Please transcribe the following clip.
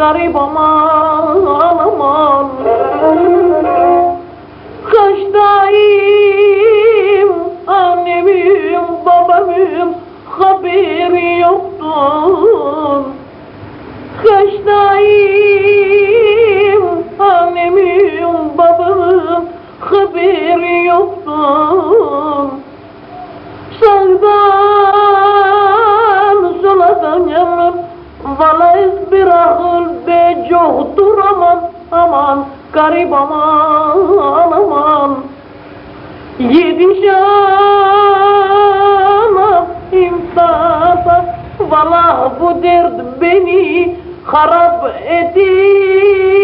garip aman aman. Kaçtayım annemim babamım haberi yoktur. Kaçtayım annemim babamım haberi yoktur. Sağdan soladan yanıp valayız bir ahıl be yoktur aman aman garip aman aman. Yedi şana imtasa valla bu dert beni harap etti.